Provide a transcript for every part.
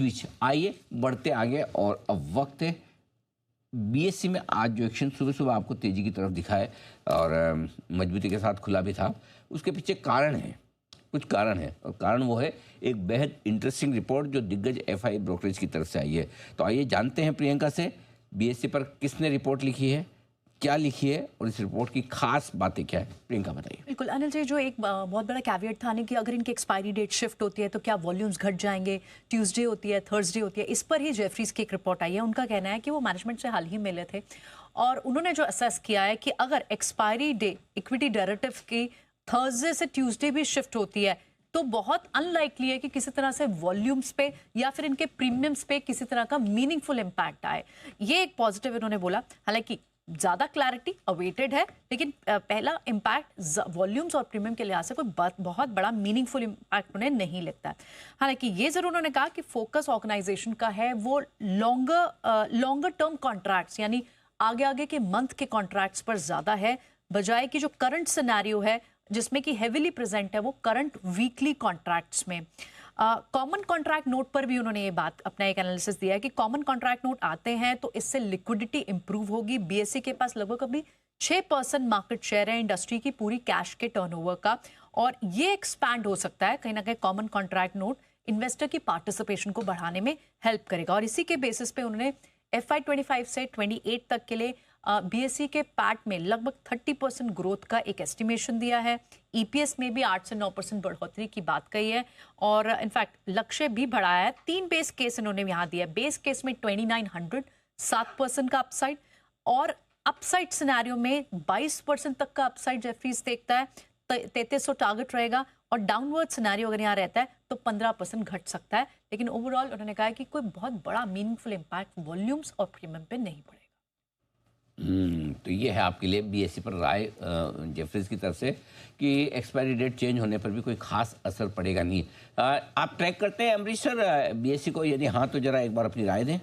बीच आइए बढ़ते आगे, और अब वक्त है बीएससी में आज जो एक्शन सुबह सुबह आपको तेजी की तरफ दिखा है और मजबूती के साथ खुला भी था, उसके पीछे कारण है, कुछ कारण है, और कारण वो है एक बेहद इंटरेस्टिंग रिपोर्ट जो दिग्गज एफआई ब्रोकरेज की तरफ से आई है। तो आइए जानते हैं प्रियंका से बीएससी पर किसने रिपोर्ट लिखी है, क्या लिखी है, और इस रिपोर्ट की खास बातें क्या है। प्रियंका बताइए। बिल्कुल अनिल जी, जो एक बहुत बड़ा कैविएट था ना कि अगर इनकी एक्सपायरी डेट शिफ्ट होती है तो क्या वॉल्यूम्स घट जाएंगे, ट्यूसडे होती है, थर्सडे होती है, इस पर ही जेफरीज की एक रिपोर्ट आई है। उनका कहना है कि वो मैनेजमेंट से हाल ही मिले थे और उन्होंने जो असेस किया है कि अगर एक्सपायरी डे इक्विटी डेरिवेटिव्स की थर्सडे से ट्यूसडे भी शिफ्ट होती है तो बहुत अनलाइकली है कि किसी तरह से वॉल्यूम्स पे या फिर इनके प्रीमियम्स पे किसी तरह का मीनिंगफुल इम्पैक्ट आए। ये एक पॉजिटिव इन्होंने बोला। हालांकि ज्यादा क्लैरिटी अवेटेड है, लेकिन पहला इम्पैक्ट वॉल्यूम्स और प्रीमियम के लिहाज से कोई बहुत बड़ा मीनिंगफुल इम्पैक्ट उन्हें नहीं लगता है। हालांकि ये जरूर उन्होंने कहा कि फोकस ऑर्गेनाइजेशन का है वो लॉन्गर टर्म कॉन्ट्रैक्ट्स, यानी आगे आगे के मंथ के कॉन्ट्रैक्ट्स पर ज्यादा है, बजाय कि जो करंट सिनेरियो है जिसमें कि हेविली प्रेजेंट है वो करंट वीकली कॉन्ट्रैक्ट्स में। कॉमन कॉन्ट्रैक्ट नोट पर भी उन्होंने ये बात अपना एक एनालिसिस दिया है कि कॉमन कॉन्ट्रैक्ट नोट आते हैं तो इससे लिक्विडिटी इंप्रूव होगी। बीएससी के पास लगभग अभी 6% मार्केट शेयर है इंडस्ट्री की पूरी कैश के टर्नओवर का, और ये एक्सपैंड हो सकता है कहीं ना कहीं। कॉमन कॉन्ट्रैक्ट नोट इन्वेस्टर की पार्टिसिपेशन को बढ़ाने में हेल्प करेगा, और इसी के बेसिस पे उन्होंने FY25 से 28 तक के लिए बीएससी के पैट में लगभग 30% ग्रोथ का एक एस्टिमेशन दिया है। ईपीएस में भी 8 से 9% बढ़ोतरी की बात कही है, और इनफैक्ट लक्ष्य भी बढ़ाया है। 3 बेस केस इन्होंने यहाँ दिया है। बेस केस में 2900 7% का अपसाइड, और अपसाइड सिनेरियो में 22% तक का अपसाइड जेफरीज देखता है। 3300 टारगेट रहेगा, और डाउनवर्ड सिनेरियो अगर यहाँ रहता है तो 15% घट सकता है। लेकिन ओवरऑल उन्होंने कहा कि कोई बहुत बड़ा मीनिंगफुल इम्पैक्ट वॉल्यूम्स और प्रीमियम पे नहीं पड़ेगा। तो ये है आपके लिए बीएससी पर राय जेफरीज की तरफ से कि एक्सपायरी डेट चेंज होने पर भी कोई खास असर पड़ेगा नहीं। आप ट्रैक करते हैं अमरीश सर बीएससी को, यदि हाँ तो जरा एक बार अपनी राय दें।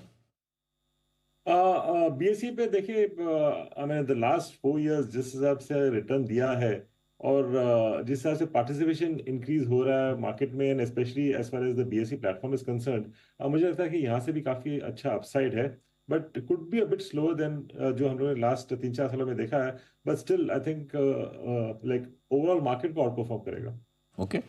बीएसई पे देखिए, मैंने द लास्ट 4 इयर्स जिस हिसाब से रिटर्न दिया है और जिस हिसाब से पार्टिसिपेशन इंक्रीज हो रहा है मार्केट में, and specially as far as the BSE platform is concern, मुझे लगता है कि यहाँ से भी काफी अच्छा अपसाइड है, but could be a bit slower then जो हम लोगों ने लास्ट 3-4 सालों में देखा है, but still I think like overall market को आउट परफॉर्म करेगा। ओके